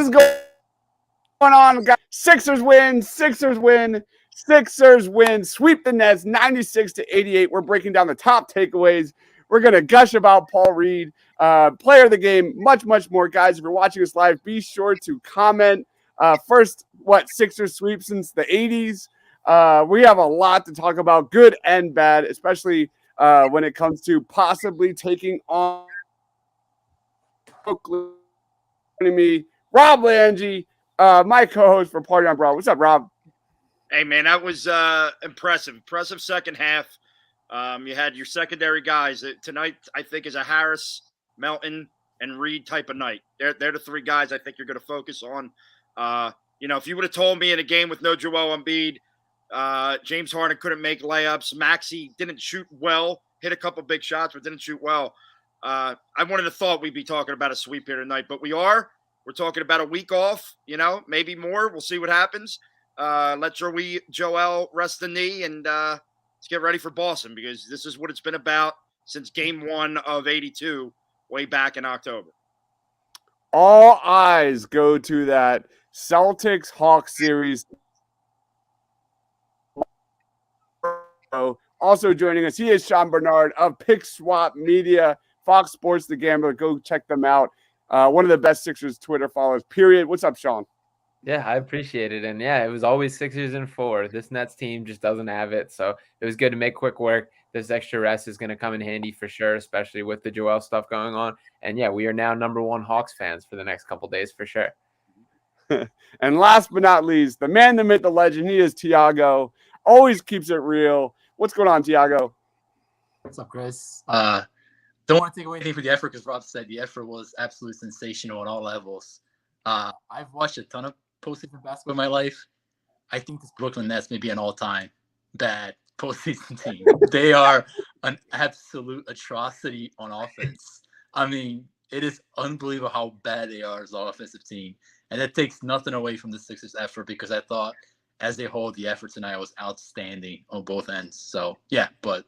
is going on, guys? Sixers win. Sixers win. Sixers win. Sweep the Nets 96-88. We're breaking down the top takeaways. We're going to gush about Paul Reed, player of the game, much, much more. Guys, if you're watching us live, be sure to comment. First, Sixers sweep since the 80s. We have a lot to talk about, good and bad, especially when it comes to possibly taking on me, Rob Lange, my co-host for Party on Broad. What's up, Rob? Hey, man, that was impressive. Impressive second half. You had your secondary guys. Tonight, I think, is a Harris, Melton, and Reed type of night. They're the three guys I think you're going to focus on. If you would have told me in a game with no Joel Embiid, James Harden couldn't make layups, Maxey didn't shoot well, hit a couple big shots, but didn't shoot well, I wouldn't have thought we'd be talking about a sweep here tonight. But we are. We're talking about a week off, maybe more. We'll see what happens. Let Joel rest the knee, and let's get ready for Boston, because this is what it's been about since game 1 of 82 way back in October. All eyes go to that Celtics-Hawks series. Also joining us, he is Sean Bernard of Pick Swap Media, Fox Sports The Gambler. Go check them out. One of the best Sixers Twitter followers, period. What's up, Sean? Yeah, I appreciate it. And yeah, it was always Sixers in 4. This Nets team just doesn't have it. So it was good to make quick work. This extra rest is going to come in handy for sure, especially with the Joel stuff going on. And yeah, we are now #1 Hawks fans for the next couple days for sure. And last but not least, the man, the myth, the legend, he is Tiago. Always keeps it real. What's going on, Tiago? What's up, Chris? Don't want to take away anything for the effort, because Rob said the effort was absolutely sensational on all levels. I've watched a ton of postseason basketball in my life. I think this Brooklyn Nets may be an all-time bad postseason team. They are an absolute atrocity on offense. I mean, it is unbelievable how bad they are as an offensive team. And that takes nothing away from the Sixers' effort, because I thought as a whole, the effort tonight was outstanding on both ends. So, yeah, but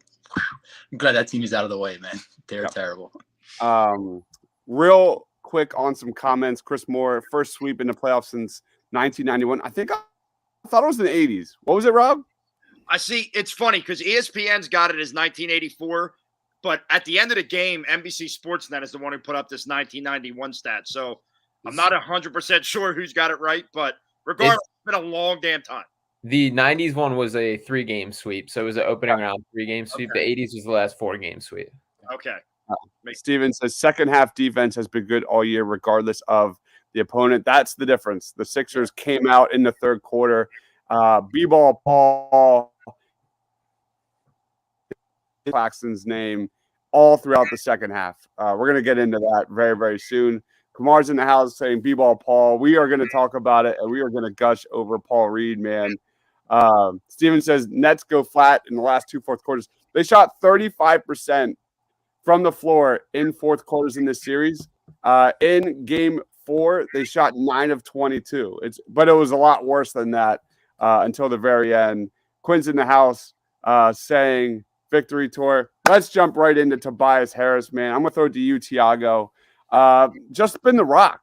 I'm glad that team is out of the way, man. They're terrible. Real quick on some comments. Chris Moore, first sweep in the playoffs since 1991. I thought it was in the 80s. What was it, Rob? I see. It's funny because ESPN's got it as 1984, but at the end of the game, NBC Sportsnet is the one who put up this 1991 stat. So I'm not 100% sure who's got it right, but regardless, it's been a long damn time. The 90s one was a 3-game sweep, so it was an opening round 3-game sweep. Okay. The 80s was the last 4-game sweep. Okay. Steven says second half defense has been good all year, regardless of the opponent. That's the difference. The Sixers came out in the third quarter. B-ball Paul, Claxton's name, all throughout the second half. We're going to get into that very, very soon. Kamar's in the house saying B-ball Paul. We are going to talk about it, and we are going to gush over Paul Reed, man. Steven says Nets go flat in the last 2 fourth quarters. They shot 35% from the floor in fourth quarters in this series. In game 4, they shot 9 of 22. But it was a lot worse than that until the very end. Quinn's in the house saying victory tour. Let's jump right into Tobias Harris, man. I'm going to throw it to you, Tiago. Just been the rock.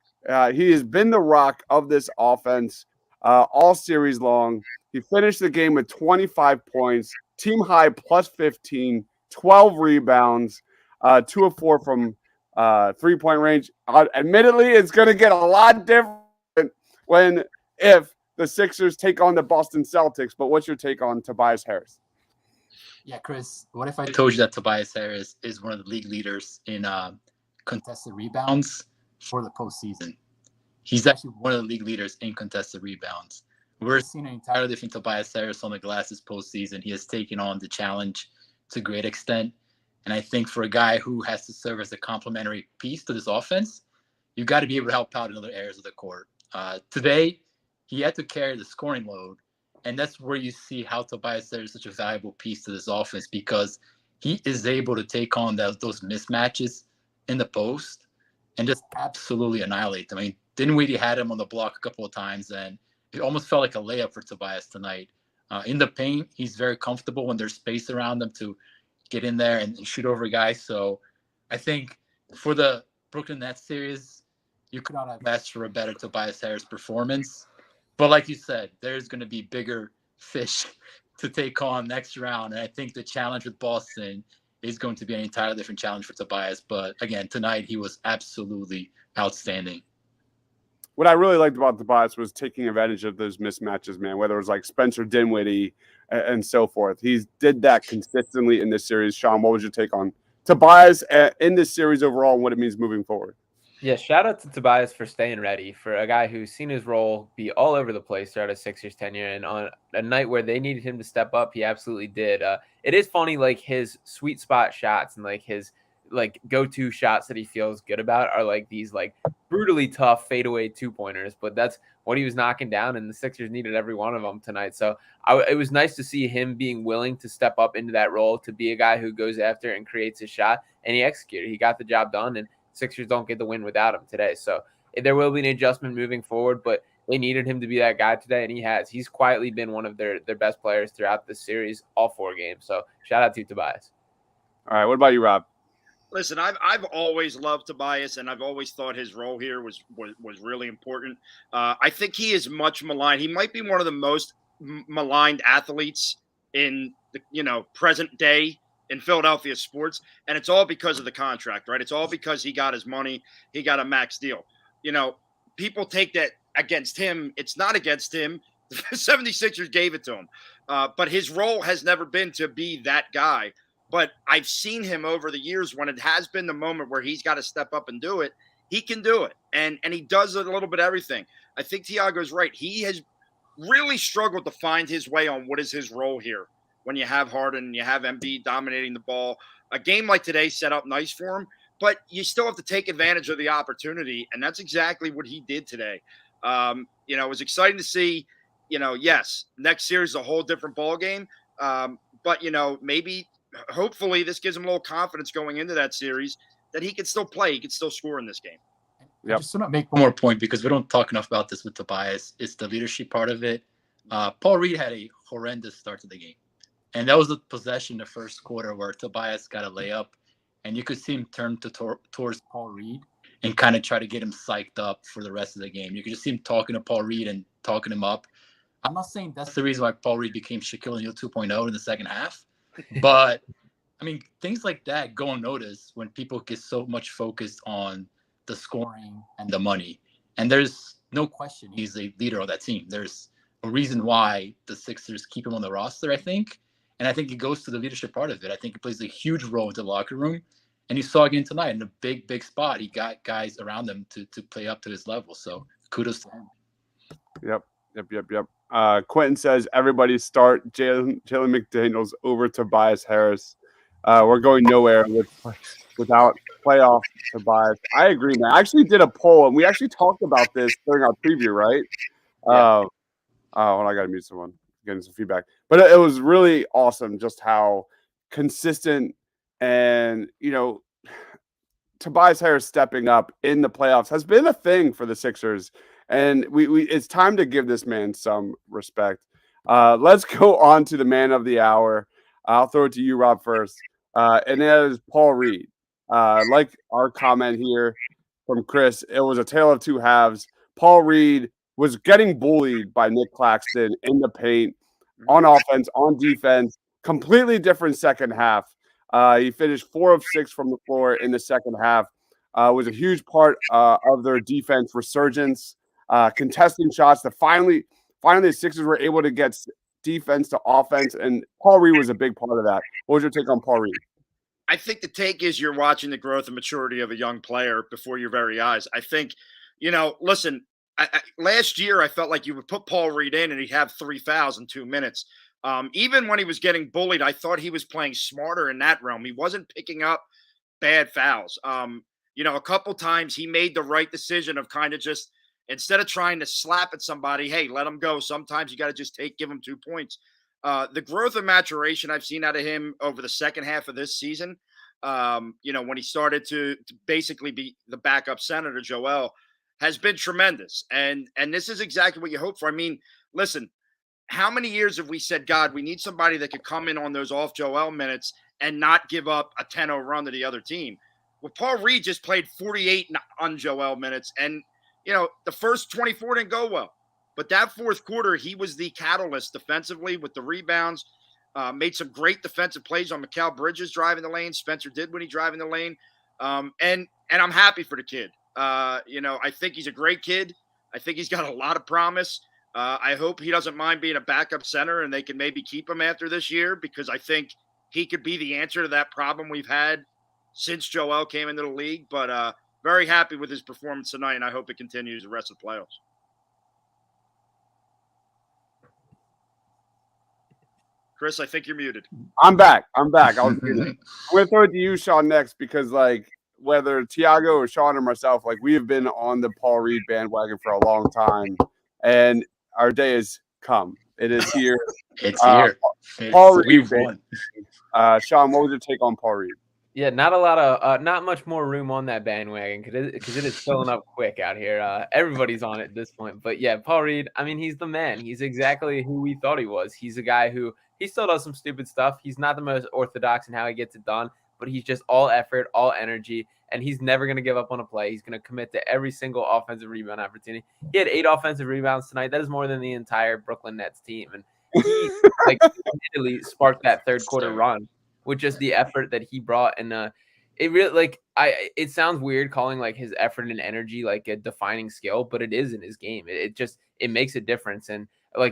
He has been the rock of this offense all series long. He finished the game with 25 points, team high plus 15, 12 rebounds, 2 of 4 from 3-point range. Admittedly, it's going to get a lot different if the Sixers take on the Boston Celtics. But what's your take on Tobias Harris? Yeah, Chris, what if I told you that Tobias Harris is one of the league leaders in contested rebounds for the postseason? He's actually one of the league leaders in contested rebounds. We're seeing an entirely different Tobias Harris on the glass this postseason. He has taken on the challenge to a great extent. And I think for a guy who has to serve as a complementary piece to this offense, you've got to be able to help out in other areas of the court. Today, he had to carry the scoring load. And that's where you see how Tobias Harris is such a valuable piece to this offense, because he is able to take on those mismatches in the post and just absolutely annihilate them. I mean, Dinwiddie had him on the block a couple of times, and it almost felt like a layup for Tobias tonight. In the paint, he's very comfortable when there's space around him to get in there and shoot over guys. So I think for the Brooklyn Nets series, you could not have asked for a better Tobias Harris performance. But like you said, there's going to be bigger fish to take on next round. And I think the challenge with Boston is going to be an entirely different challenge for Tobias. But again, tonight he was absolutely outstanding. What I really liked about Tobias was taking advantage of those mismatches, man, whether it was like Spencer Dinwiddie and so forth. He did that consistently in this series. Sean, what was your take on Tobias in this series overall and what it means moving forward? Yeah, shout out to Tobias for staying ready, for a guy who's seen his role be all over the place throughout his Sixers tenure. And on a night where they needed him to step up, he absolutely did. It is funny, like his sweet spot shots and like his like go-to shots that he feels good about are like these like brutally tough fadeaway 2-pointers, but that's what he was knocking down, and the Sixers needed every one of them tonight. So it was nice to see him being willing to step up into that role, to be a guy who goes after and creates a shot, and he executed. He got the job done, and Sixers don't get the win without him today. So there will be an adjustment moving forward, but they needed him to be that guy today, and he has. He's quietly been one of their best players throughout this series, all 4 games. So shout out to Tobias. All right, what about you, Rob? Listen, I've always loved Tobias, and I've always thought his role here was really important. I think he is much maligned. He might be one of the most maligned athletes in the present day in Philadelphia sports, and it's all because of the contract, right? It's all because he got his money, he got a max deal. People take that against him. It's not against him. The 76ers gave it to him, but his role has never been to be that guy. But I've seen him over the years when it has been the moment where he's got to step up and do it. He can do it, and he does a little bit of everything. I think Tiago's right. He has really struggled to find his way on what is his role here. When you have Harden and you have Embiid dominating the ball, a game like today set up nice for him, but you still have to take advantage of the opportunity, and that's exactly what he did today. It was exciting to see. Yes, next series is a whole different ball game, but maybe. Hopefully this gives him a little confidence going into that series that he can still play. He can still score in this game. Yep. I just want to make one more point because we don't talk enough about this with Tobias. It's the leadership part of it. Paul Reed had a horrendous start to the game. And that was a possession in the first quarter where Tobias got a layup. And you could see him turn towards Paul Reed and kind of try to get him psyched up for the rest of the game. You could just see him talking to Paul Reed and talking him up. I'm not saying that's the reason why Paul Reed became Shaquille O'Neal 2.0 in the second half. But, I mean, things like that go unnoticed when people get so much focused on the scoring and the money. And there's no question he's a leader of that team. There's a reason why the Sixers keep him on the roster, I think. And I think it goes to the leadership part of it. I think it plays a huge role in the locker room. And you saw again tonight in a big, big spot. He got guys around him to play up to his level. So kudos to him. Yep. Quentin says everybody start Jalen McDaniels over Tobias Harris. We're going nowhere without playoff Tobias. I agree, man. I actually did a poll, and we actually talked about this during our preview, right? Yeah. Hold on, I got to mute someone. Getting some feedback. But it was really awesome just how consistent and, Tobias Harris stepping up in the playoffs has been a thing for the Sixers. And we it's time to give this man some respect. Let's go on to the man of the hour. I'll throw it to you, Rob, first. And that is Paul Reed. Like our comment here from Chris, it was a tale of two halves. Paul Reed was getting bullied by Nick Claxton in the paint, on offense, on defense. Completely different second half. He finished 4 of 6 from the floor in the second half. Was a huge part of their defense resurgence. Contesting shots that finally the Sixers were able to get defense to offense, and Paul Reed was a big part of that. What was your take on Paul Reed? I think the take is you're watching the growth and maturity of a young player before your very eyes. I think, listen, last year I felt like you would put Paul Reed in and he'd have 3 fouls in 2 minutes. Even when he was getting bullied, I thought he was playing smarter in that realm. He wasn't picking up bad fouls. A couple times he made the right decision of kind of just, instead of trying to slap at somebody, hey, let him go. Sometimes you got to just give him 2 points. The growth and maturation I've seen out of him over the second half of this season, when he started to basically be the backup center to Joel, has been tremendous. And this is exactly what you hope for. I mean, listen, how many years have we said, God, we need somebody that could come in on those off Joel minutes and not give up a 10-0 run to the other team? Well, Paul Reed just played 48 on Joel minutes, and the first 24 didn't go well. But that fourth quarter, he was the catalyst defensively with the rebounds, made some great defensive plays on Mikal Bridges driving the lane. Spencer Dinwiddie driving the lane. And I'm happy for the kid. I think he's a great kid. I think he's got a lot of promise. I hope he doesn't mind being a backup center and they can maybe keep him after this year, because I think he could be the answer to that problem we've had since Joel came into the league. But very happy with his performance tonight, and I hope it continues the rest of the playoffs. Chris, I think you're muted. I'm back. I was muted. I'm going to throw it to you, Sean, next, because whether Tiago or Sean or myself, we have been on the Paul Reed bandwagon for a long time, and our day has come. It is here. It's here. Paul Reed. Sean, what was your take on Paul Reed? Yeah, not much more room on that bandwagon because it is filling up quick out here. Everybody's on it at this point. But yeah, Paul Reed, I mean, he's the man. He's exactly who we thought he was. He's a guy who he still does some stupid stuff. He's not the most orthodox in how he gets it done, but he's just all effort, all energy, and he's never going to give up on a play. He's going to commit to every single offensive rebound opportunity. He had 8 offensive rebounds tonight. That is more than the entire Brooklyn Nets team. And he immediately sparked that third quarter run with just the effort that he brought. And it really it sounds weird calling his effort and energy a defining skill, but it is in his game. It makes a difference. And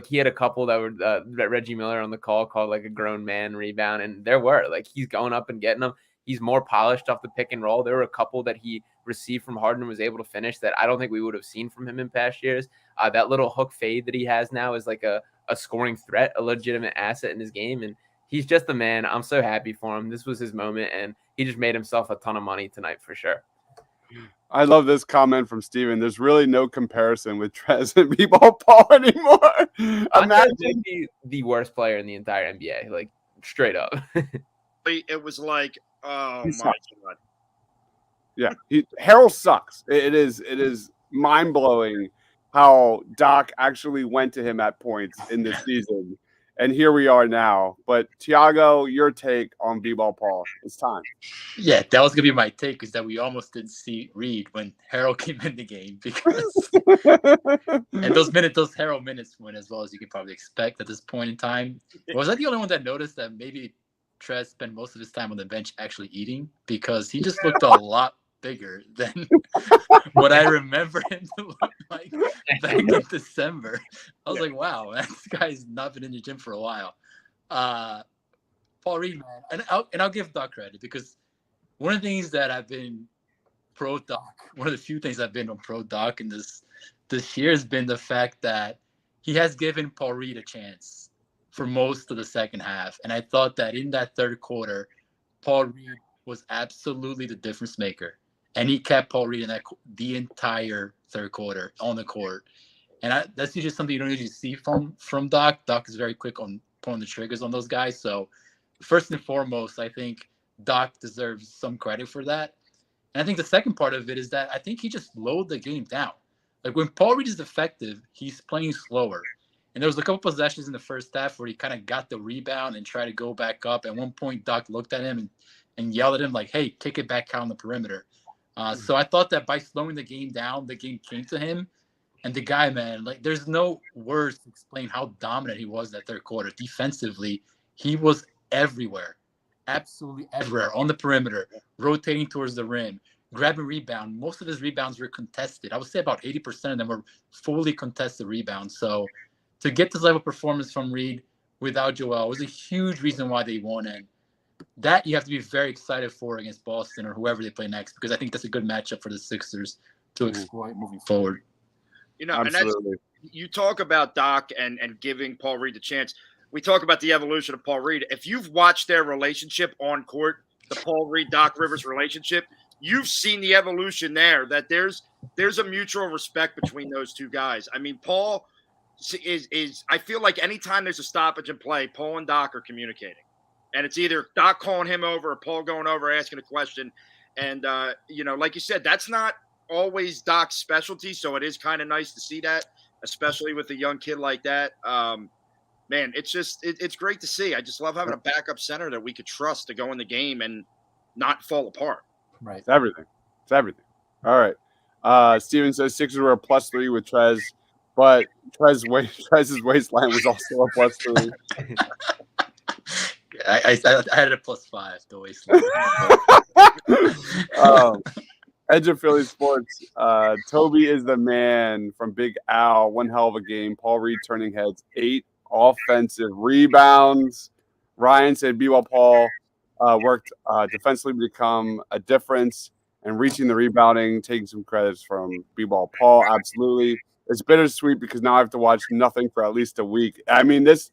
he had a couple that were that Reggie Miller on the call called a grown man rebound, and there were he's going up and getting them. He's more polished off the pick and roll. There were a couple that he received from Harden and was able to finish that I don't think we would have seen from him in past years. That little hook fade that he has now is a scoring threat, a legitimate asset in his game, and he's just the man. I'm so happy for him. This was his moment, and he just made himself a ton of money tonight for sure. I love this comment from Steven. There's really no comparison with Trez and B-Ball Paul anymore. Imagine the worst player in the entire NBA, straight up. It was oh my God. Yeah, Harold sucks. It is mind-blowing how Doc actually went to him at points in this season. And here we are now. But Tiago, your take on B-Ball Paul. It's time. Yeah, that was going to be my take, is that we almost didn't see Reed when Harold came in the game. Because and those Harold minutes went as well as you can probably expect at this point in time. Was I the only one that noticed that maybe Trez spent most of his time on the bench actually eating? Because he just looked a lot bigger than what I remember him to look like back in December. I was like, wow, man, this guy's not been in the gym for a while. Paul Reed, man, and I'll give Doc credit, because one of the things that I've been pro Doc, one of the few things I've been on pro Doc in this year has been the fact that he has given Paul Reed a chance for most of the second half. And I thought that in that third quarter, Paul Reed was absolutely the difference maker. And he kept Paul Reed in the entire third quarter on the court. And that's usually something you don't usually see from Doc. Doc is very quick on pulling the triggers on those guys. So first and foremost, I think Doc deserves some credit for that. And I think the second part of it is that I think he just slowed the game down. When Paul Reed is effective, he's playing slower. And there was a couple possessions in the first half where he kind of got the rebound and tried to go back up. At one point, Doc looked at him and yelled at him hey, kick it back out on the perimeter. So I thought that by slowing the game down, the game came to him. And the guy, man, there's no words to explain how dominant he was in that third quarter. Defensively, he was everywhere, absolutely everywhere, on the perimeter, rotating towards the rim, grabbing rebound. Most of his rebounds were contested. I would say about 80% of them were fully contested rebounds. So to get this level of performance from Reed without Joel was a huge reason why they won. And that you have to be very excited for against Boston or whoever they play next, because I think that's a good matchup for the Sixers to exploit moving forward. Absolutely. And you talk about Doc and giving Paul Reed the chance. We talk about the evolution of Paul Reed. If you've watched their relationship on court, the Paul Reed-Doc Rivers relationship, you've seen the evolution there, that there's a mutual respect between those two guys. I mean, Paul is I feel like anytime there's a stoppage in play, Paul and Doc are communicating. And it's either Doc calling him over or Paul going over, asking a question. And, like you said, that's not always Doc's specialty. So it is kind of nice to see that, especially with a young kid like that. Man, it's great to see. I just love having a backup center that we could trust to go in the game and not fall apart. Right. It's everything. All right. Steven says Sixers were a +3 with Trez, but Trez's waistline was also a +3. I had a +5 the waistline. Edge of Philly Sports. Toby is the man from Big Al. One hell of a game. Paul Reed turning heads. 8 offensive rebounds. Ryan said B-Ball Paul worked defensively to become a difference and reaching the rebounding, taking some credits from B-Ball Paul. Absolutely. It's bittersweet because now I have to watch nothing for at least a week. I mean, this,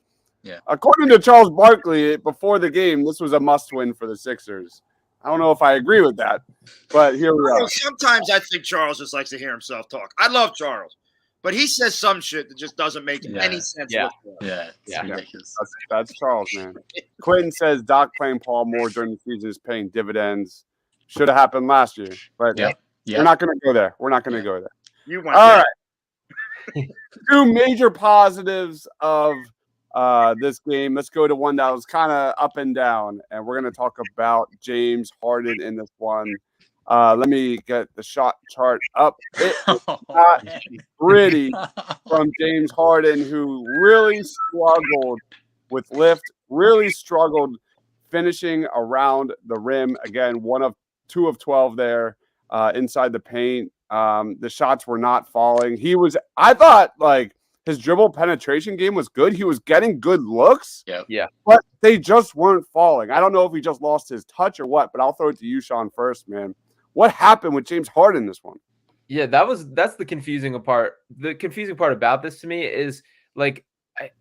according to Charles Barkley, before the game, this was a must-win for the Sixers. I don't know if I agree with that, but here we are. Sometimes I think Charles just likes to hear himself talk. I love Charles, but he says some shit that just doesn't make any sense. It's ridiculous. That's Charles, man. Quentin says Doc playing Paul more during the season is paying dividends. Should have happened last year, but we're not going to go there. We're not going to go there. You went all right. 2 major positives of this game. Let's go to one that was kind of up and down, and we're going to talk about James Harden in this one. Let me get the shot chart up. It was not pretty from James Harden, who really struggled with lift, really struggled finishing around the rim. Again, 1 of 2 of 12 there inside the paint. The shots were not falling. I thought, like, his dribble penetration game was good. He was getting good looks. But they just weren't falling. I don't know if he just lost his touch or what, but I'll throw it to you, Sean, first, man. What happened with James Harden this one? Yeah, that's the confusing part. The confusing part about this to me is, like,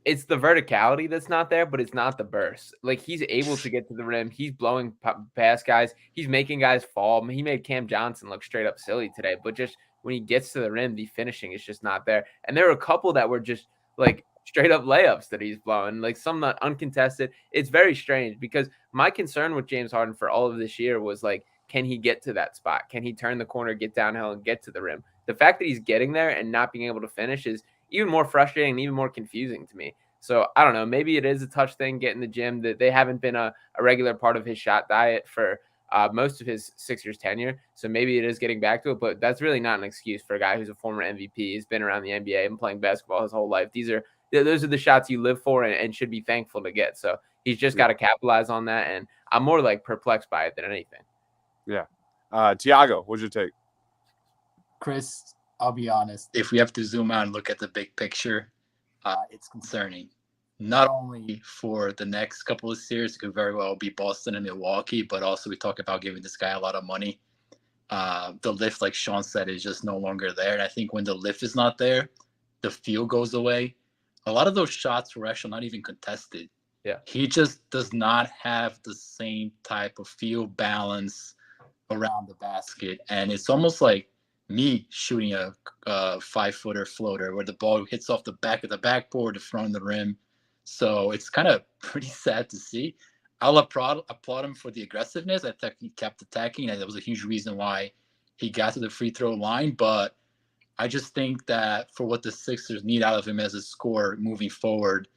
it's the verticality that's not there, but it's not the burst. Like, he's able to get to the rim. He's blowing past guys. He's making guys fall. He made Cam Johnson look straight up silly today, but just when he gets to the rim, the finishing is just not there. And there were a couple that were just, like, straight up layups that he's blowing, like some not uncontested. It's very strange because my concern with James Harden for all of this year was, like, can he get to that spot? Can he turn the corner, get downhill, and get to the rim? The fact that he's getting there and not being able to finish is even more frustrating and even more confusing to me. So I don't know. Maybe it is a touch thing, get in the gym. That they haven't been a regular part of his shot diet for most of his Sixers tenure. So maybe it is getting back to it, but that's really not an excuse for a guy who's a former MVP. He's been around the NBA and playing basketball his whole life. Those are the shots you live for and should be thankful to get. So he's just got to capitalize on that. And I'm more like perplexed by it than anything. Yeah. Tiago, what's your take? Chris, I'll be honest. If we have to zoom out and look at the big picture, it's concerning. Not only for the next couple of series, it could very well be Boston and Milwaukee, but also we talk about giving this guy a lot of money. The lift, like Sean said, is just no longer there. And I think when the lift is not there, the feel goes away. A lot of those shots were actually not even contested. Yeah. He just does not have the same type of feel, balance around the basket. And it's almost like me shooting a 5-footer floater where the ball hits off the back of the backboard, the front of the rim. So it's kind of pretty sad to see. I'll applaud him for the aggressiveness. I think he kept attacking, and that was a huge reason why he got to the free throw line. But I just think that for what the Sixers need out of him as a scorer moving forward,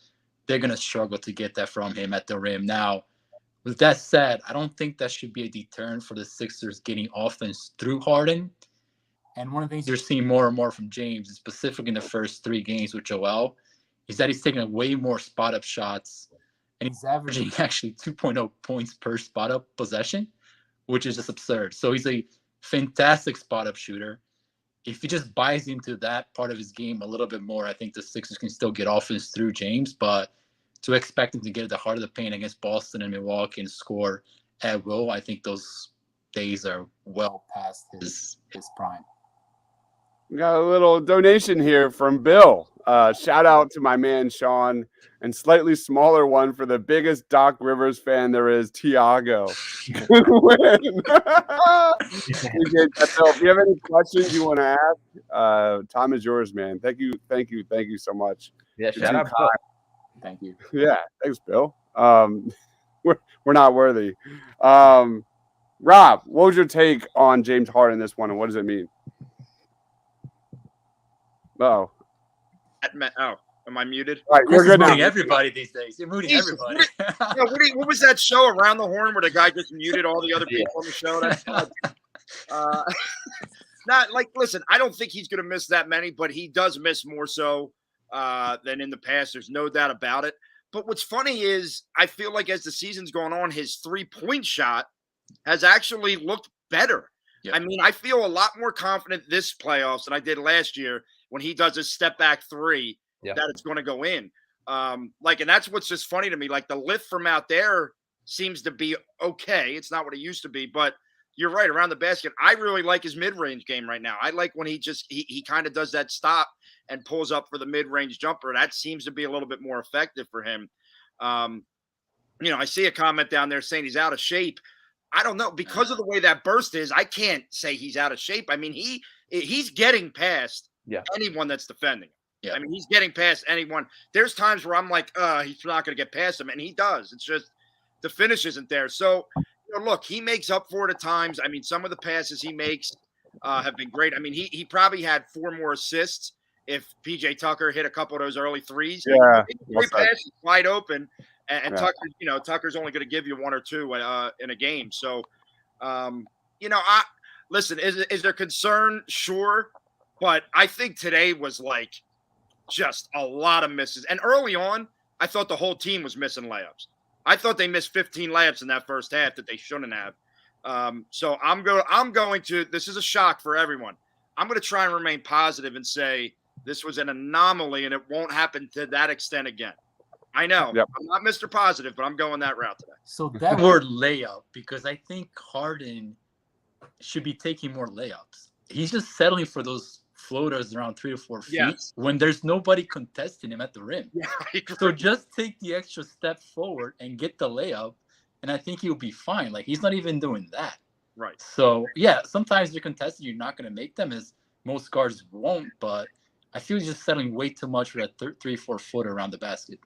they're going to struggle to get that from him at the rim. Now, with that said, I don't think that should be a deterrent for the Sixers getting offense through Harden. And one of the things you're seeing more and more from James, specifically in the first 3 games with Joel, is that he's taking way more spot-up shots, and he's averaging actually 2.0 points per spot-up possession, which is just absurd. So he's a fantastic spot-up shooter. If he just buys into that part of his game a little bit more, I think the Sixers can still get offense through James, but to expect him to get at the heart of the paint against Boston and Milwaukee and score at will, I think those days are well past his prime. We got a little donation here from Bill. Shout out to my man Sean, and slightly smaller one for the biggest Doc Rivers fan there is, Tiago. Good win. If you have any questions you want to ask, time is yours, man. Thank you so much. Yeah, shout out, Bill. Thank you. Yeah, thanks, Bill. We're not worthy. Rob, what was your take on James Harden in this one, and what does it mean? Oh, am I muted? All right, we're good now. Muting everybody these days. You're muting everybody. What was that show, Around the Horn, where the guy just muted all the other people on the show? not like, listen, I don't think he's going to miss that many, but he does miss more so than in the past. There's no doubt about it. But what's funny is I feel like as the season's going on, his 3-point shot has actually looked better. Yeah. I mean, I feel a lot more confident this playoffs than I did last year when he does his step back three that it's going to go in. And that's what's just funny to me. Like the lift from out there seems to be okay. It's not what it used to be, but you're right around the basket. I really like his mid-range game right now. I like when he kind of does that stop and pulls up for the mid-range jumper. That seems to be a little bit more effective for him. I see a comment down there saying he's out of shape. I don't know, because of the way that burst is. I can't say he's out of shape. I mean, he's getting past anyone that's defending him. Yeah. I mean, he's getting past anyone. There's times where I'm like, he's not going to get past him, and he does. It's just the finish isn't there. So, look, he makes up for it at times. I mean, some of the passes he makes have been great. I mean, he probably had 4 more assists if PJ Tucker hit a couple of those early threes. Yeah, great passes wide open. And Tucker, Tucker's only going to give you 1 or 2 in a game. So, listen, is there concern? Sure. But I think today was like just a lot of misses. And early on, I thought the whole team was missing layups. I thought they missed 15 layups in that first half that they shouldn't have. So I'm going to, this is a shock for everyone. I'm going to try and remain positive and say this was an anomaly and it won't happen to that extent again. I know. Yep. I'm not Mr. Positive, but I'm going that route today. So that word layup, because I think Harden should be taking more layups. He's just settling for those floaters around 3 or 4 feet when there's nobody contesting him at the rim. Yeah, so just take the extra step forward and get the layup, and I think he'll be fine. Like, he's not even doing that. Right. So, sometimes you're contested. You're not going to make them, as most guards won't, but I feel he's just settling way too much for that 3-4 footer around the basket.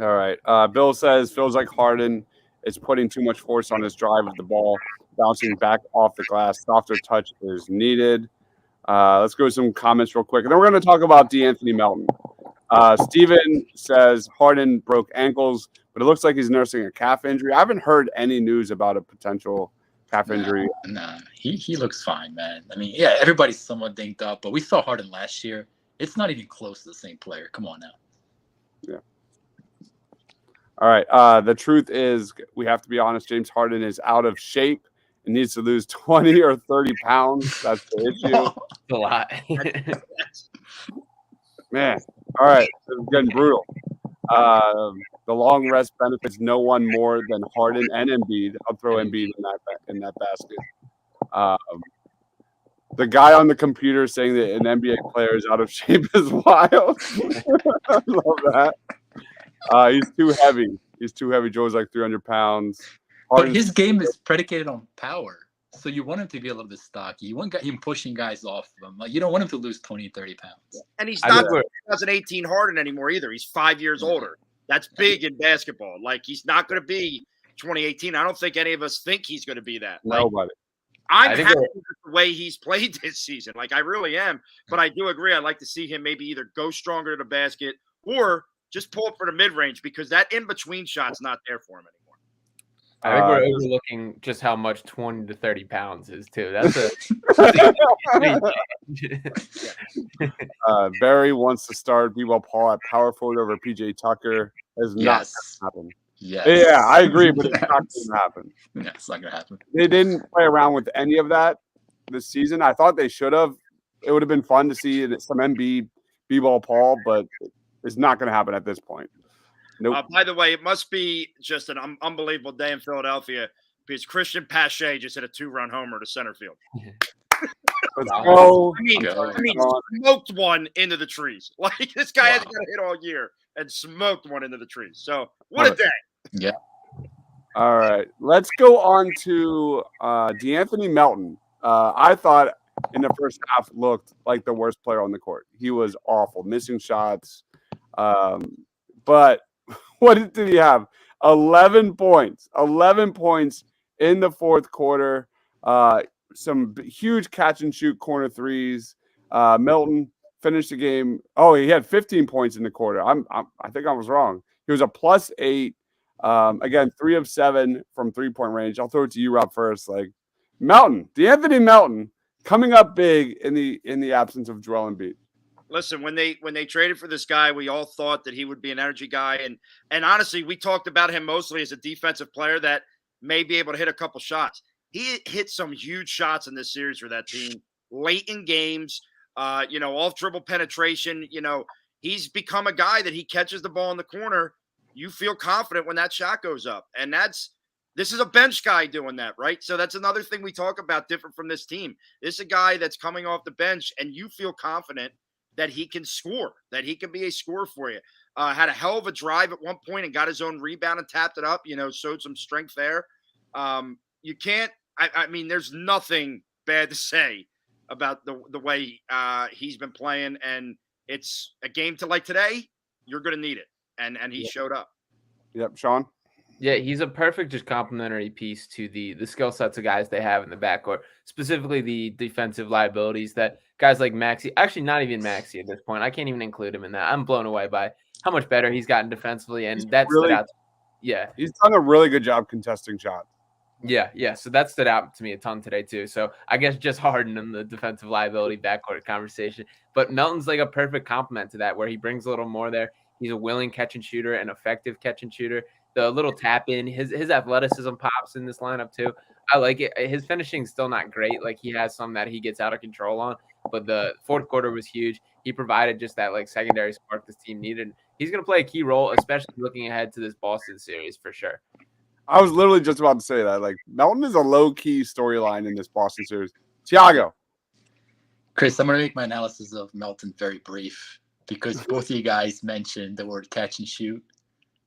All right. Bill says, feels like Harden is putting too much force on his drive of the ball, bouncing back off the glass. Softer touch is needed. Let's go to some comments real quick. And then we're going to talk about DeAnthony Melton. Steven says Harden broke ankles, but it looks like he's nursing a calf injury. I haven't heard any news about a potential calf injury. Nah, he looks fine, man. I mean, everybody's somewhat dinged up, but we saw Harden last year. It's not even close to the same player. Come on now. Yeah. All right. The truth is, we have to be honest, James Harden is out of shape and needs to lose 20 or 30 pounds. That's the issue. A lot. Man. All right. It's getting brutal. The long rest benefits no one more than Harden and Embiid. I'll throw Embiid in that basket. The guy on the computer saying that an NBA player is out of shape is wild. I love that. He's too heavy. Joe's like 300 pounds. But his game is predicated on power. So you want him to be a little bit stocky. You want him pushing guys off of him. Like, you don't want him to lose 20, 30 pounds. And he's not 2018 Harden anymore either. He's 5 years older. That's big in basketball. Like, he's not going to be 2018. I don't think any of us think he's going to be that. Like, nobody. I'm happy with the way he's played this season. Like, I really am. But I do agree. I'd like to see him maybe either go stronger to the basket or just pull it for the mid-range, because that in-between shot's not there for him anymore. I think we're overlooking just how much 20 to 30 pounds is, too. That's Barry wants to start B-Ball Paul at power forward over PJ Tucker. Is not going to happen. Yes. Yeah, I agree, but it's not going to happen. Yeah, it's not going to happen. They didn't play around with any of that this season. I thought they should have. It would have been fun to see some MB B-Ball Paul, but it's not going to happen at this point. Nope. By the way, it must be just an unbelievable day in Philadelphia because Christian Pache just hit a 2-run homer to center field. I mean, smoked one into the trees. Like, this guy hasn't got a hit all year and smoked one into the trees. So what a day. Yeah. All right. Let's go on to DeAnthony Melton. I thought in the first half looked like the worst player on the court. He was awful, missing shots. But what did he have? 11 points. 11 points in the fourth quarter. Some huge catch and shoot corner threes. Melton finished the game. Oh, he had 15 points in the quarter. I think I was wrong. He was a +8. Again, 3 of 7 from 3-point range. I'll throw it to you, Rob, first. Like, D'Anthony Melton, coming up big in the absence of Joel Embiid. Listen, when they traded for this guy, we all thought that he would be an energy guy, and honestly, we talked about him mostly as a defensive player that may be able to hit a couple shots. He hit some huge shots in this series for that team late in games. Off dribble penetration. He's become a guy that he catches the ball in the corner. You feel confident when that shot goes up, and this is a bench guy doing that, right? So that's another thing we talk about different from this team. This is a guy that's coming off the bench, and you feel confident that he can score, that he can be a scorer for you. Had a hell of a drive at one point and got his own rebound and tapped it up, showed some strength there. You can't, I mean, there's nothing bad to say about the way he's been playing. And it's a game to like today, you're going to need it. And he showed up. Yep. Sean? Yeah, he's a perfect just complementary piece to the skill sets of guys they have in the backcourt, specifically the defensive liabilities that guys like Maxey, actually not even Maxey at this point. I can't even include him in that. I'm blown away by how much better he's gotten defensively, and that stood out. Yeah. He's done a really good job contesting shots. Yeah. So that stood out to me a ton today too. So I guess just Harden in the defensive liability backcourt conversation. But Melton's like a perfect complement to that, where he brings a little more there. He's a willing catch and shooter, an effective catch and shooter. The little tap in, his athleticism pops in this lineup too. I like it. His finishing's still not great. Like, he has some that he gets out of control on, but the fourth quarter was huge. He provided just that like secondary spark this team needed. He's going to play a key role, especially looking ahead to this Boston series for sure. I was literally just about to say that. Like, Melton is a low-key storyline in this Boston series. Tiago. Chris, I'm going to make my analysis of Melton very brief because both of you guys mentioned the word catch and shoot.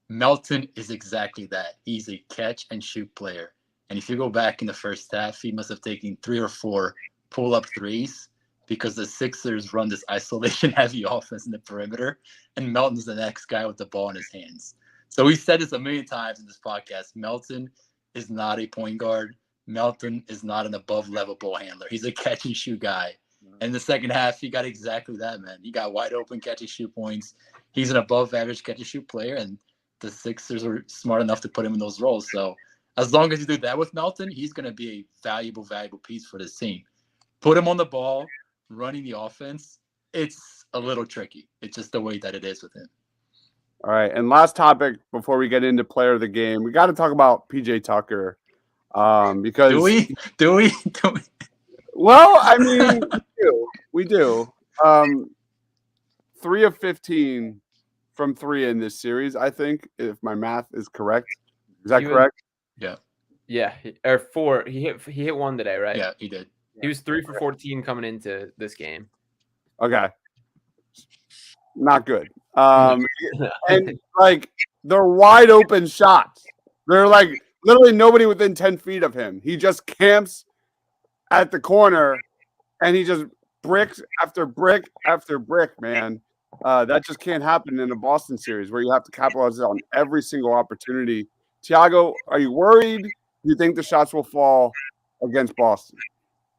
Melton is exactly that. He's a catch and shoot player. And if you go back in the first half, he must have taken 3 or 4 pull-up threes because the Sixers run this isolation-heavy offense in the perimeter, and Melton's the next guy with the ball in his hands. So we said this a million times in this podcast. Melton is not a point guard. Melton is not an above-level ball handler. He's a catch-and-shoot guy. And in the second half, he got exactly that, man. He got wide-open catch-and-shoot points. He's an above-average catch-and-shoot player, and the Sixers were smart enough to put him in those roles. So as long as you do that with Melton, he's going to be a valuable piece for this team. Put him on the ball, running the offense. It's a little tricky. It's just the way that it is with him. All right, and last topic before we get into player of the game, we got to talk about PJ Tucker, because do we? Well, I mean, we do. 3 of 15 from 3 in this series, I think, if my math is correct. Is that correct? Yeah. Or 4. He hit 1 today, right? Yeah, he did. He was 3 for 14 coming into this game. Okay. Not good. And like, they're wide open shots. They're like literally nobody within 10 feet of him. He just camps at the corner and he just bricks after brick after brick, man. That just can't happen in a Boston series where you have to capitalize on every single opportunity. Tiago, are you worried? Do you think the shots will fall against Boston?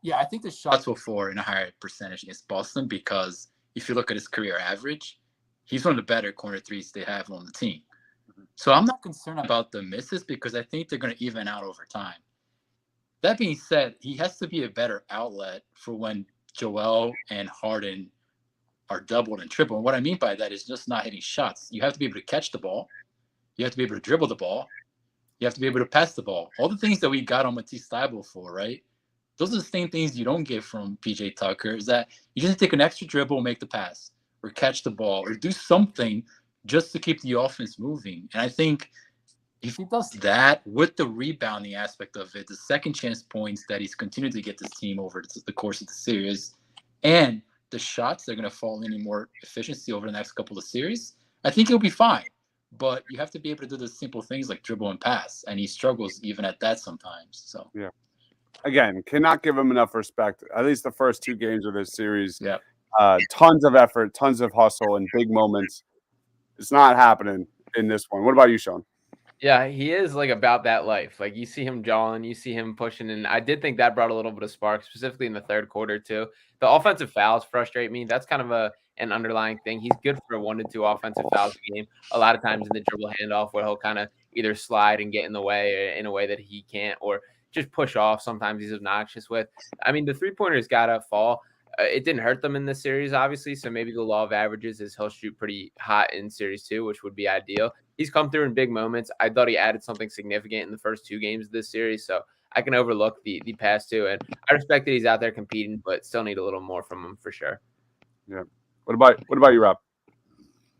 Yeah, I think the shots will fall in a higher percentage against Boston because if you look at his career average, he's one of the better corner threes they have on the team. So I'm not concerned about the misses because I think they're going to even out over time. That being said, he has to be a better outlet for when Joel and Harden are doubled and tripled. And what I mean by that is just not hitting shots. You have to be able to catch the ball. You have to be able to dribble the ball. You have to be able to pass the ball. All the things that we got on Matisse Thybulle for, right? Those are the same things you don't get from PJ Tucker, is that you just take an extra dribble and make the pass or catch the ball or do something just to keep the offense moving. And I think if he does that with the rebounding aspect of it, the second chance points that he's continued to get this team over the course of the series, and the shots that are going to fall in more efficiency over the next couple of series, I think he'll be fine. But you have to be able to do the simple things like dribble and pass, and he struggles even at that sometimes. So yeah. Again, cannot give him enough respect. At least the first 2 games of this series. Yeah. Tons of effort, tons of hustle, and big moments. It's not happening in this one. What about you, Sean? Yeah, he is like about that life. Like, you see him jawing, you see him pushing, and I did think that brought a little bit of spark, specifically in the third quarter too. The offensive fouls frustrate me. That's kind of an underlying thing. He's good for 1 to 2 offensive fouls a game. A lot of times in the dribble handoff where he'll kind of either slide and get in the way or in a way that he can't, or just push off. Sometimes he's obnoxious with. I mean, the 3-pointers got to fall. It didn't hurt them in this series, obviously. So maybe the law of averages is he'll shoot pretty hot in series 2, which would be ideal. He's come through in big moments. I thought he added something significant in the first 2 games of this series. So I can overlook the past 2. And I respect that he's out there competing, but still need a little more from him for sure. Yeah. What about you, Rob?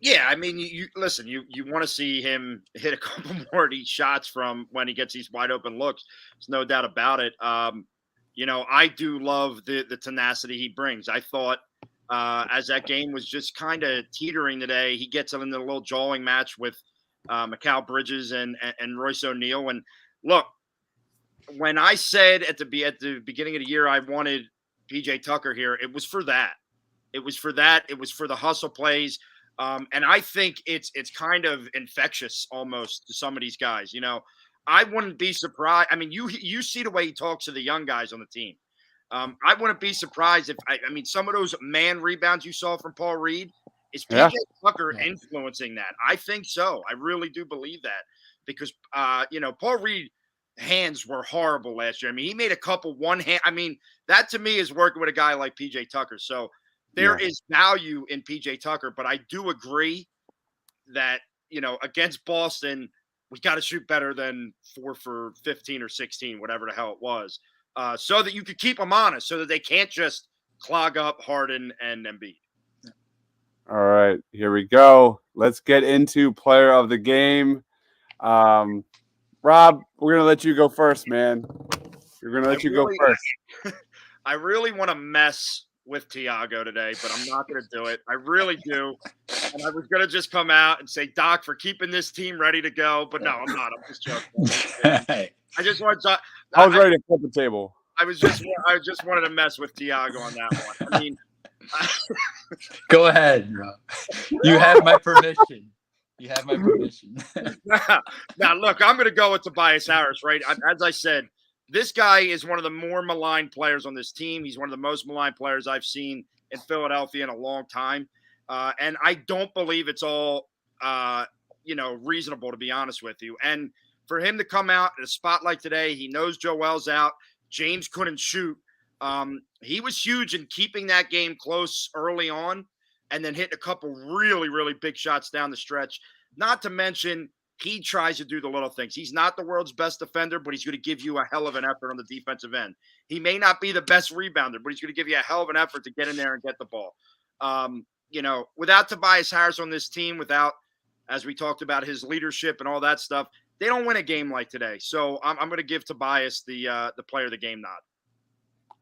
Yeah, I mean, you listen. You want to see him hit a couple more of these shots from when he gets these wide open looks. There's no doubt about it. I do love the tenacity he brings. I thought as that game was just kind of teetering today, he gets in a little jawing match with Mikal Bridges and Royce O'Neal. And look, when I said at the beginning of the year I wanted PJ Tucker here, it was for that. It was for that. It was for the hustle plays. And I think it's kind of infectious almost to some of these guys. I wouldn't be surprised. I mean, you see the way he talks to the young guys on the team. I wouldn't be surprised if I mean some of those man rebounds you saw from Paul Reed is PJ Tucker influencing that. I think so. I really do believe that because Paul Reed hands were horrible last year. I mean, he made a couple one hand. I mean, that to me is working with a guy like PJ Tucker. So there is value in PJ Tucker, but I do agree that, against Boston, we got to shoot better than 4 for 15 or 16, whatever the hell it was, so that you could keep them honest, so that they can't just clog up Harden and Embiid. All right, here we go. Let's get into player of the game. Rob, we're going to let you go first, man. We're going to let you go first. I really want to mess with Tiago today, but I'm not going to do it. I really do. And I was going to just come out and say, Doc, for keeping this team ready to go. But no, I'm not. I'm just joking. I just want to. I was ready to flip the table. I just wanted to mess with Tiago on that one. I mean, go ahead, Rob. You have my permission. You have my permission. Now, look, I'm going to go with Tobias Harris, right? As I said, this guy is one of the more maligned players on this team. He's one of the most maligned players I've seen in Philadelphia in a long time. And I don't believe it's all, reasonable, to be honest with you. And for him to come out at a spot like today, he knows Joel's out. James couldn't shoot. He was huge in keeping that game close early on and then hitting a couple really, really big shots down the stretch. Not to mention, he tries to do the little things. He's not the world's best defender, but he's going to give you a hell of an effort on the defensive end. He may not be the best rebounder, but he's going to give you a hell of an effort to get in there and get the ball. Without Tobias Harris on this team, without, as we talked about, his leadership and all that stuff, they don't win a game like today. So I'm going to give Tobias the player of the game nod.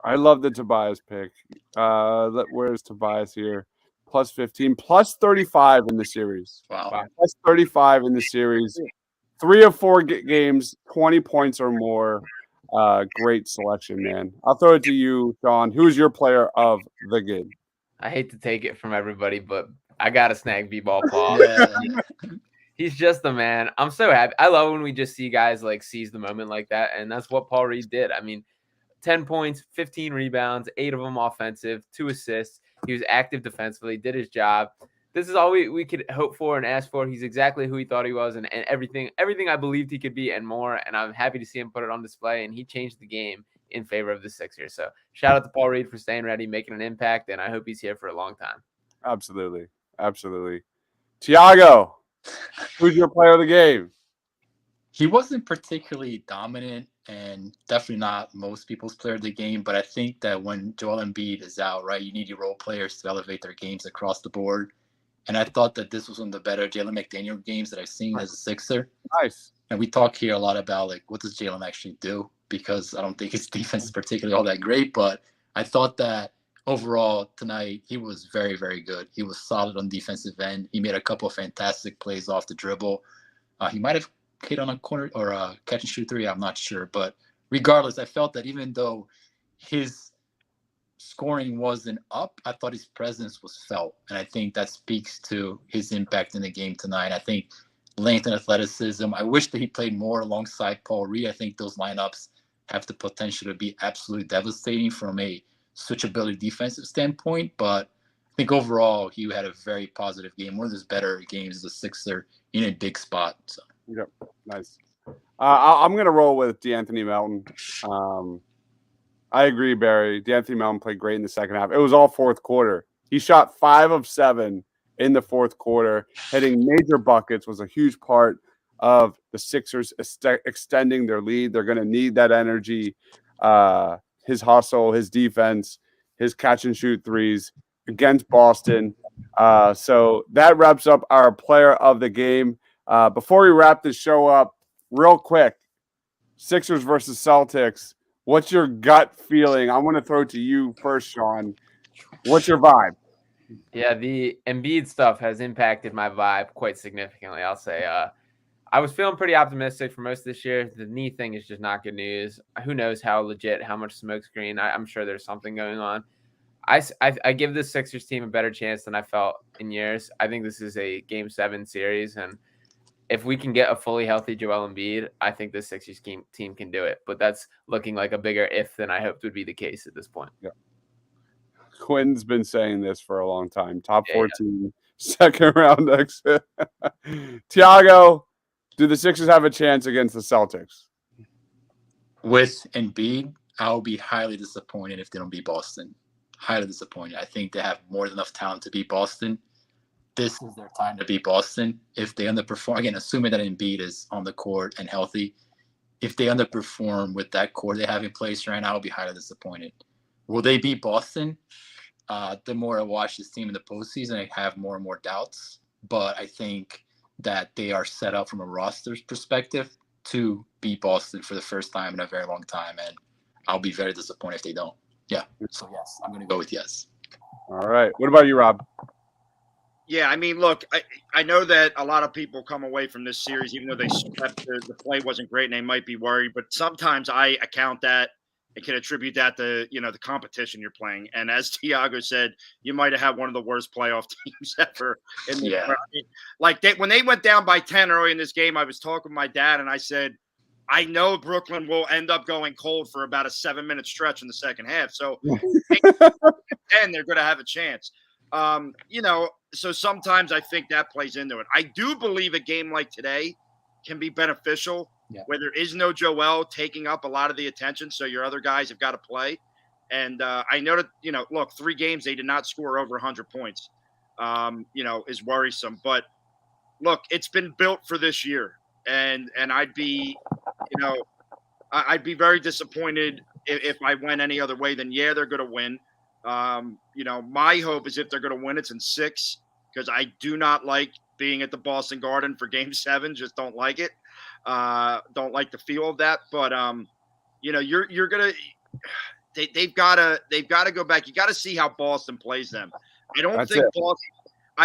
I love the Tobias pick. Where's Tobias here? Plus 15, plus 35 in the series. Wow. Plus 35 in the series. 3 of 4 games, 20 points or more. Great selection, man. I'll throw it to you, Sean. Who's your player of the game? I hate to take it from everybody, but I got to snag B-Ball Paul. He's just the man. I'm so happy. I love when we just see guys like seize the moment like that, and that's what Paul Reed did. I mean, 10 points, 15 rebounds, 8 of them offensive, 2 assists. He was active defensively, did his job. This is all we could hope for and ask for. He's exactly who he thought he was and everything I believed he could be and more, and I'm happy to see him put it on display, and he changed the game in favor of the Sixers. So shout out to Paul Reed for staying ready, making an impact, and I hope he's here for a long time. Absolutely. Absolutely. Tiago, who's your player of the game? He wasn't particularly dominant and definitely not most people's player of the game, but I think that when Joel Embiid is out, right, you need your role players to elevate their games across the board. And I thought that this was one of the better Jalen McDaniel games that I've seen as a Sixer. Nice. And we talk here a lot about, like, what does Jalen actually do? Because I don't think his defense is particularly all that great, but I thought that overall tonight he was very, very good. He was solid on defensive end. He made a couple of fantastic plays off the dribble. He might have hit on a corner or a catch and shoot 3. I'm not sure. But regardless, I felt that even though his scoring wasn't up, I thought his presence was felt. And I think that speaks to his impact in the game tonight. I think length and athleticism. I wish that he played more alongside Paul Reed. I think those lineups have the potential to be absolutely devastating from a switchability defensive standpoint. But I think overall he had a very positive game. One of his better games as a Sixer in a big spot. So. Yep. Nice. I'm going to roll with DeAnthony Melton. I agree, Barry. DeAnthony Melton played great in the second half. It was all fourth quarter. He shot 5 of 7 in the fourth quarter. Hitting major buckets was a huge part of the Sixers extending their lead. They're going to need that energy, his hustle, his defense, his catch and shoot threes against Boston. So that wraps up our player of the game. Before we wrap this show up, real quick, Sixers versus Celtics. What's your gut feeling? I want to throw it to you first, Sean. What's your vibe? Yeah, the Embiid stuff has impacted my vibe quite significantly, I'll say. I was feeling pretty optimistic for most of this year. The knee thing is just not good news. Who knows how legit, how much smokescreen. I'm sure there's something going on. I give this Sixers team a better chance than I felt in years. I think this is a Game 7 series, and if we can get a fully healthy Joel Embiid, I think this Sixers team can do it. But that's looking like a bigger if than I hoped would be the case at this point. Yeah. Quinn's been saying this for a long time. Top 14, second round exit. Tiago, do the Sixers have a chance against the Celtics? With Embiid, I'll be highly disappointed if they don't beat Boston. Highly disappointed. I think they have more than enough talent to beat Boston. This is their time to beat Boston. If they underperform, again, assuming that Embiid is on the court and healthy, if they underperform with that core they have in place right now, I'll be highly disappointed. Will they beat Boston? The more I watch this team in the postseason, I have more and more doubts. But I think that they are set up from a roster's perspective to beat Boston for the first time in a very long time. And I'll be very disappointed if they don't. Yeah. So, yes, I'm going to go with yes. All right. What about you, Rob? Yeah, I mean, look, I know that a lot of people come away from this series, even though they swept, the play wasn't great and they might be worried. But sometimes I account that and can attribute that to, the competition you're playing. And as Tiago said, you might have had one of the worst playoff teams ever. When they went down by 10 early in this game, I was talking with my dad and I said, I know Brooklyn will end up going cold for about a 7-minute stretch in the second half. So, and they're going to have a chance. So sometimes I think that plays into it. I do believe a game like today can be beneficial where there is no Joel taking up a lot of the attention. So your other guys have got to play. And I know that, look, 3 games, they did not score over 100 points, is worrisome. But look, it's been built for this year. And I'd be, I'd be very disappointed if I went any other way than, they're going to win. My hope is if they're going to win, it's in 6, because I do not like being at the Boston Garden for Game 7. Just don't like it. Don't like the feel of that. But you're gonna. They've got to go back. You got to see how Boston plays them. I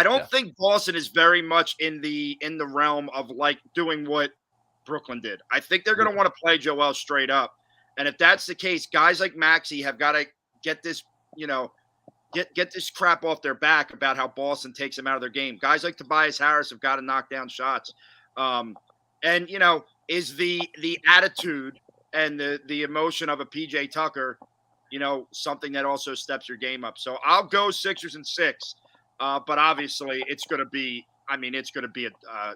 don't think Boston is very much in the realm of like doing what Brooklyn did. I think they're going to want to play Joel straight up. And if that's the case, guys like Maxey have got to get this, get this crap off their back about how Boston takes them out of their game. Guys like Tobias Harris have got to knock down shots. And is the attitude and the emotion of a PJ Tucker, something that also steps your game up. So I'll go Sixers in 6, but obviously it's going to be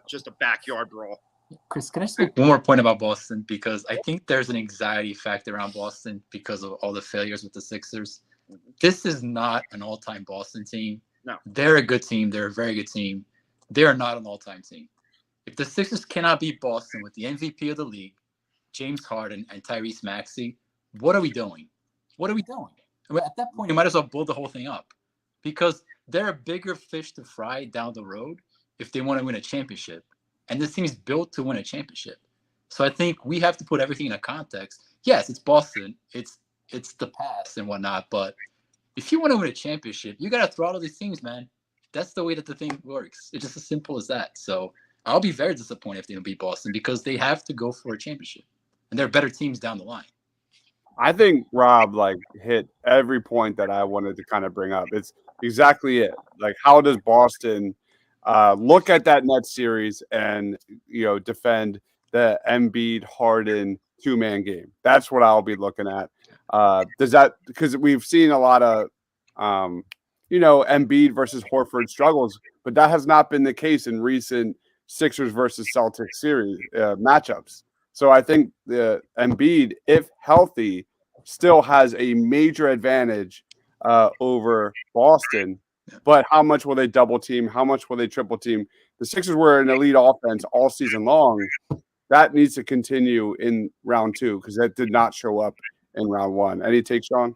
just a backyard brawl. Chris, can I just make one more point about Boston? Because I think there's an anxiety factor around Boston because of all the failures with the Sixers. This is not an all-time Boston team. No. They're a good team. They're a very good team. They are not an all-time team. If the Sixers cannot beat Boston with the MVP of the league, James Harden and Tyrese Maxey, what are we doing? What are we doing? I mean, at that point, you might as well blow the whole thing up because they're a bigger fish to fry down the road if they want to win a championship. And this team is built to win a championship. So I think we have to put everything in a context. Yes, it's Boston. It's the past and whatnot. But if you want to win a championship, you got to throttle these teams, man. That's the way that the thing works. It's just as simple as that. So I'll be very disappointed if they don't beat Boston because they have to go for a championship. And there are better teams down the line. I think Rob hit every point that I wanted to kind of bring up. It's exactly it. Like, how does Boston look at that Nets series and defend the Embiid Harden 2-man game? That's what I'll be looking at. Because we've seen a lot of Embiid versus Horford struggles, but that has not been the case in recent Sixers versus Celtics series matchups. So I think the Embiid, if healthy, still has a major advantage over Boston. But how much will they double team? How much will they triple team? The Sixers were an elite offense all season long. That needs to continue in round 2 because that did not show up in round 1. Any take, Sean?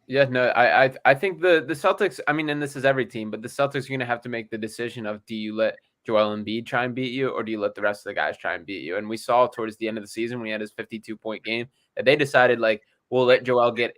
Yeah, no, I think the Celtics, I mean, and this is every team, but the Celtics are going to have to make the decision of, do you let Joel Embiid try and beat you, or do you let the rest of the guys try and beat you? And we saw towards the end of the season when he had his 52-point game that they decided, like, we'll let Joel get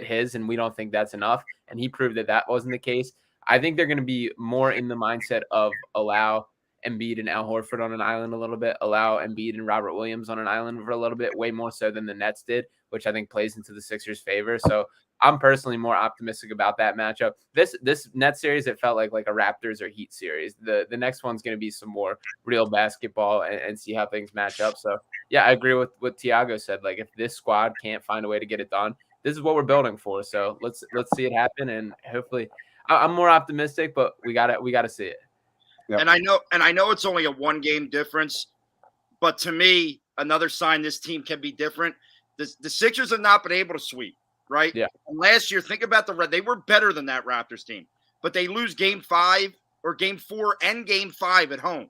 his, and we don't think that's enough. And he proved that that wasn't the case. I think they're going to be more in the mindset of allow Embiid and Al Horford on an island a little bit, allow Embiid and Robert Williams on an island for a little bit, way more so than the Nets did, which I think plays into the Sixers' favor. So I'm personally more optimistic about that matchup. This Nets series, it felt like a Raptors or Heat series. The next one's going to be some more real basketball and see how things match up. So yeah, I agree with what Tiago said. Like, if this squad can't find a way to get it done, this is what we're building for. So let's see it happen, and hopefully, I'm more optimistic, but we gotta see it. Yep. And I know it's only a 1-game difference, but to me, another sign this team can be different. The Sixers have not been able to sweep, right? Yeah. And last year, think about they were better than that Raptors team, but they lose game 5 or game 4 and game 5 at home.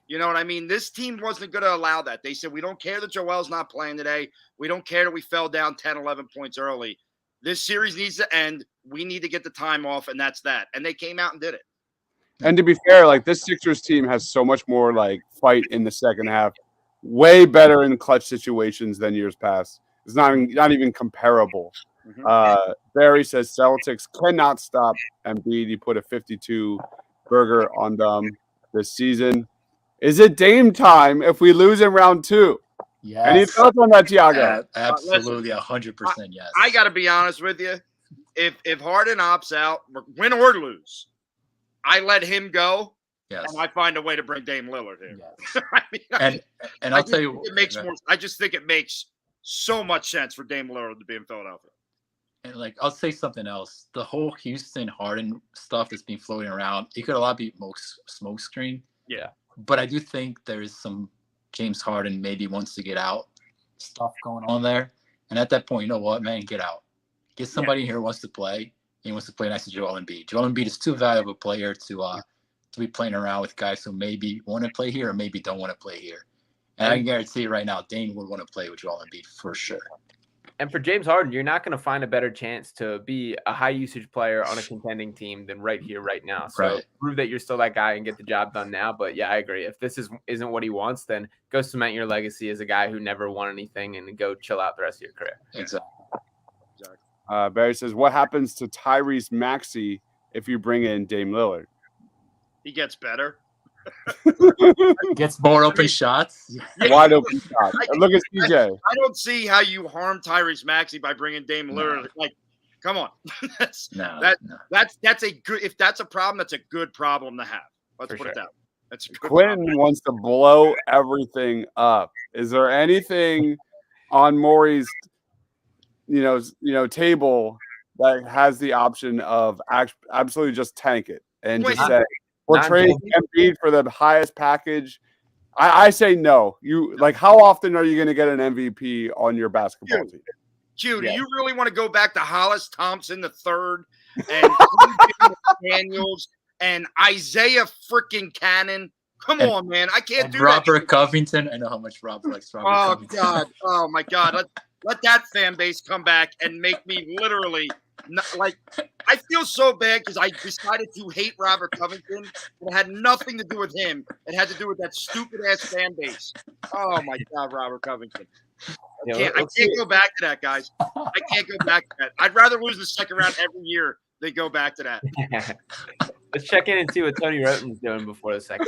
You know what I mean? This team wasn't going to allow that. They said, we don't care that Joel's not playing today. We don't care that we fell down 10, 11 points early. This series needs to end. We need to get the time off, and that's that. And they came out and did it. And to be fair, like, this Sixers team has so much more like fight in the second half, way better in clutch situations than years past. It's not even comparable. Mm-hmm. Barry says Celtics cannot stop Embiid. He put a 52 burger on them this season. Is it Dame time if we lose in round 2? Yes. Any thoughts on that, Tiago? Absolutely, 100%. Yes. I got to be honest with you. If Harden opts out, win or lose, I let him go. Yes. And I find a way to bring Dame Lillard in. Yes. I mean, and I'll tell you, it makes more. I just think it makes so much sense for Dame Lillard to be in Philadelphia. And like, I'll say something else. The whole Houston Harden stuff that's been floating around, it could a lot be smoke screen. Yeah. But I do think there is some James Harden maybe wants to get out stuff going on there. And at that point, you know what, man, get out. Get somebody here who wants to play. He wants to play next to Joel Embiid. Joel Embiid is too valuable a player to be playing around with guys who maybe want to play here or maybe don't want to play here. And I can guarantee you right now, Dane would want to play with Joel Embiid for sure. And for James Harden, you're not going to find a better chance to be a high usage player on a contending team than right here, right now. So prove that you're still that guy and get the job done now. But yeah, I agree. If this isn't what he wants, then go cement your legacy as a guy who never won anything and go chill out the rest of your career. Exactly. Barry says, what happens to Tyrese Maxey if you bring in Dame Lillard? He gets better. Gets more open shots. Wide open shots. Look at CJ. I don't see how you harm Tyrese Maxey by bringing Dame Lillard. Like, come on. That's a good. If that's a problem, that's a good problem to have. Let's put it that way. That's a good Quentin problem. wants to blow everything up. Is there anything on Maury's, table that has the option of absolutely just tank it and just say, we'll trade Embiid for the highest package? I say no. How often are you going to get an MVP on your basketball team? Do you really want to go back to Hollis Thompson the third and Daniels and Isaiah freaking Cannon? Come on, man. I can't do Robert that. Robert Covington. I know how much Robert likes Robert Covington. God. Oh, my God. Let that fan base come back and make me literally I feel so bad because I decided to hate Robert Covington. It had nothing to do with him. It had to do with that stupid ass fan base. Oh my God, Robert Covington. I can't go back to that, guys. I can't go back to that. I'd rather lose the second round every year than go back to that. Let's check in and see what Tony Roten's doing before the second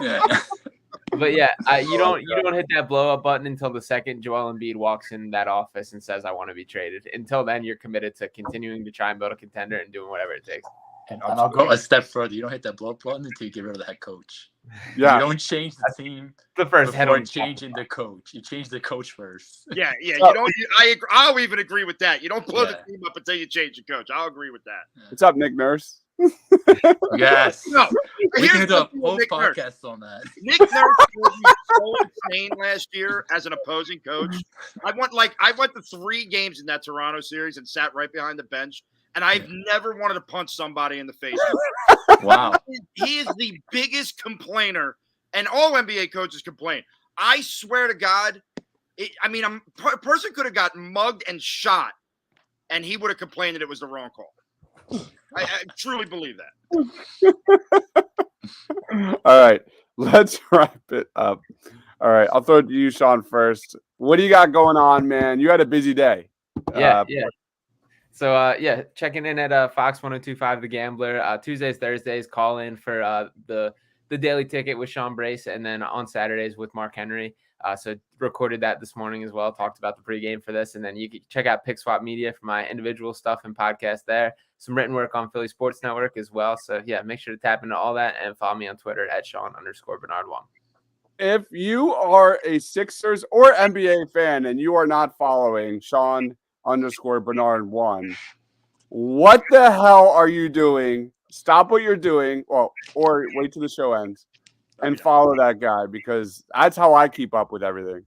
round. But yeah, you don't hit that blow up button until the second Joel Embiid walks in that office and says, I want to be traded. Until then, you're committed to continuing to try and build a contender and doing whatever it takes. And I'll go a step further. You don't hit that blow up button until you get rid of the head coach. Yeah. You don't change the team the first before changing the coach. You change the coach first. Yeah. You don't. I'll even agree with that. You don't blow the team up until you change the coach. I'll agree with that. What's up, Nick Nurse? Yes. No, We can here's do a what whole Nick Nurse. podcast on that. Nick Nurse was so insane last year as an opposing coach. I went to 3 games in that Toronto series and sat right behind the bench, and I've never wanted to punch somebody in the face. Wow. He is the biggest complainer, and all NBA coaches complain. I swear to God, a person could have gotten mugged and shot, and he would have complained that it was the wrong call. I truly believe that. All right, let's wrap it up. All right, I'll throw it to you, Sean, first. What do you got going on, man? You had a busy day. Yeah. So, checking in at Fox 102.5 The Gambler. Tuesdays, Thursdays, call in for the Daily Ticket with Sean Brace, and then on Saturdays with Mark Henry. So recorded that this morning as well, talked about the pregame for this, and then you can check out Pick Swap Media for my individual stuff and podcast there. Some written work on Philly Sports Network as well. So, yeah, make sure to tap into all that and follow me on Twitter at Sean_Bernard1. If you are a Sixers or NBA fan and you are not following Sean_Bernard1, what the hell are you doing? Stop what you're doing, or wait till the show ends and follow that guy, because that's how I keep up with everything.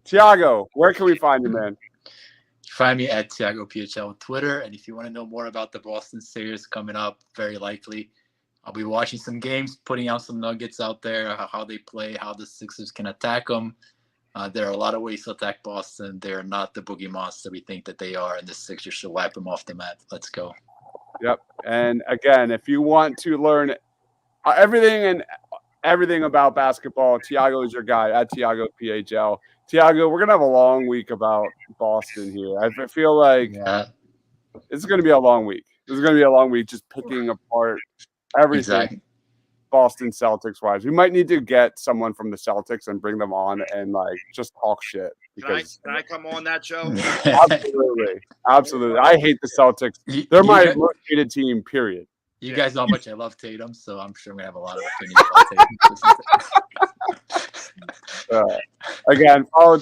Tiago, where can we find you, man? Find me at Tiago PHL on Twitter. And if you want to know more about the Boston series coming up, very likely, I'll be watching some games, putting out some nuggets out there, how they play, how the Sixers can attack them. There are a lot of ways to attack Boston. They're not the boogie monster we think that they are, and the Sixers should wipe them off the mat. Let's go. Yep. And again, if you want to learn everything about basketball, Tiago is your guy at Tiago PHL. Tiago, we're going to have a long week about Boston here. I feel like it's going to be a long week. This is going to be a long week just picking apart everything Boston Celtics wise. We might need to get someone from the Celtics and bring them on and just talk shit. Can I come on that show? Absolutely. I hate the Celtics. They're my most hated team, period. You guys know how much I love Tatum, so I'm sure we have a lot of opinions about Tatum. Again, follow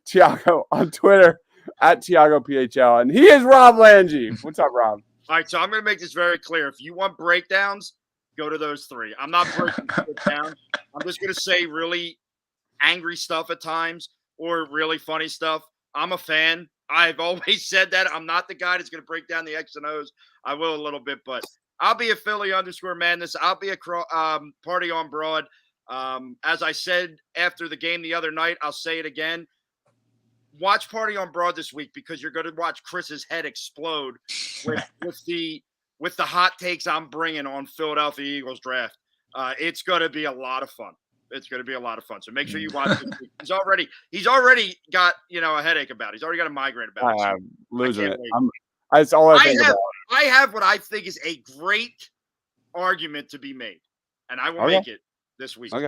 Tiago on Twitter at Tiago PHL, and he is Rob Lange. What's up, Rob? All right, so I'm going to make this very clear. If you want breakdowns, go to those 3. I'm not breaking it down. I'm just going to say really angry stuff at times or really funny stuff. I'm a fan. I've always said that. I'm not the guy that's going to break down the X and O's. I will a little bit, but I'll be a Philly_madness. I'll be a party on Broad. As I said after the game the other night, I'll say it again. Watch Party on Broad this week, because you're going to watch Chris's head explode with the hot takes I'm bringing on Philadelphia Eagles draft. It's going to be a lot of fun. So make sure you watch it. He's already got a headache about it. He's already got a migraine about it. I'm losing it. That's all I think about. I have what I think is a great argument to be made, and I will make it this week. Okay.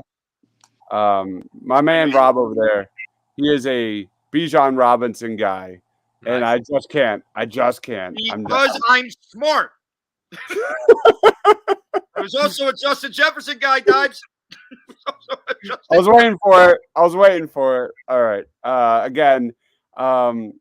My man Rob over there, he is a Bijan Robinson guy, and I just can't. Because I'm smart. I was also a Justin Jefferson guy, Dives. I was waiting for it. All right. Again, I'm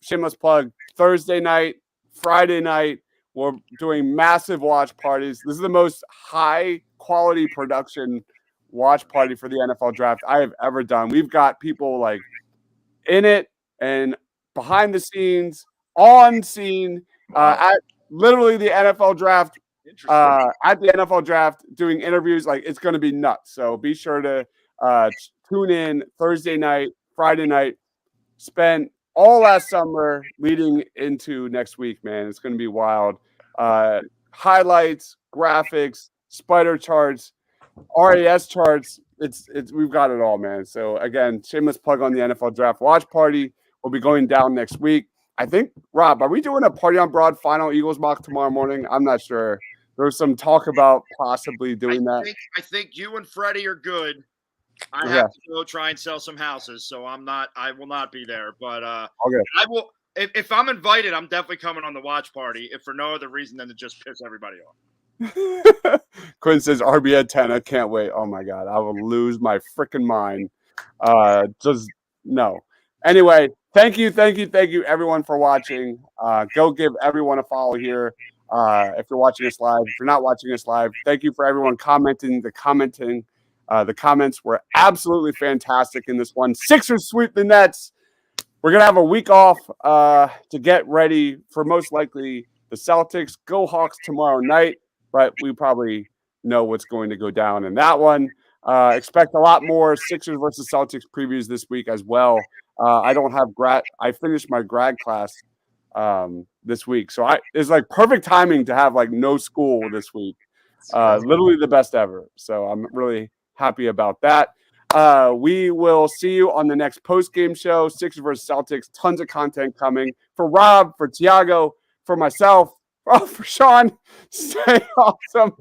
shameless plug. Thursday night, Friday night, we're doing massive watch parties. This is the most high quality production watch party for the NFL draft I have ever done. We've got people in it and behind the scenes, on scene, at literally the NFL draft. At the NFL draft, doing interviews. It's going to be nuts. So be sure to tune in Thursday night, Friday night. Spent all last summer leading into next week, man. It's going to be wild. Highlights, graphics, spider charts, RAS charts. We've got it all, man. So again, shameless plug on the NFL draft watch party. Will be going down next week. I think, Rob, are we doing a Party on Broad final Eagles mock tomorrow morning? I'm not sure. There was some talk about possibly doing that. I think you and Freddie are good. I have to go try and sell some houses, so I will not be there. But I will. If I'm invited, I'm definitely coming on the watch party, if for no other reason than to just piss everybody off. Quinn says RB at 10. I can't wait. Oh my God, I will lose my freaking mind. Just no. Anyway, thank you everyone for watching. Go give everyone a follow here If you're watching us live, if you're not watching us live, thank you for everyone commenting. The comments were absolutely fantastic in this one. Sixers sweep the Nets. We're going to have a week off to get ready for most likely the Celtics. Go Hawks tomorrow night, but we probably know what's going to go down in that one. Expect a lot more Sixers versus Celtics previews this week as well. I don't have I finished my grad class this week, so it's like perfect timing to have like no school this week. Literally the best ever. So I'm really happy about that. We will see you on the next post-game show. Sixers versus Celtics. Tons of content coming. For Rob, for Tiago, for myself, for Sean. Stay awesome.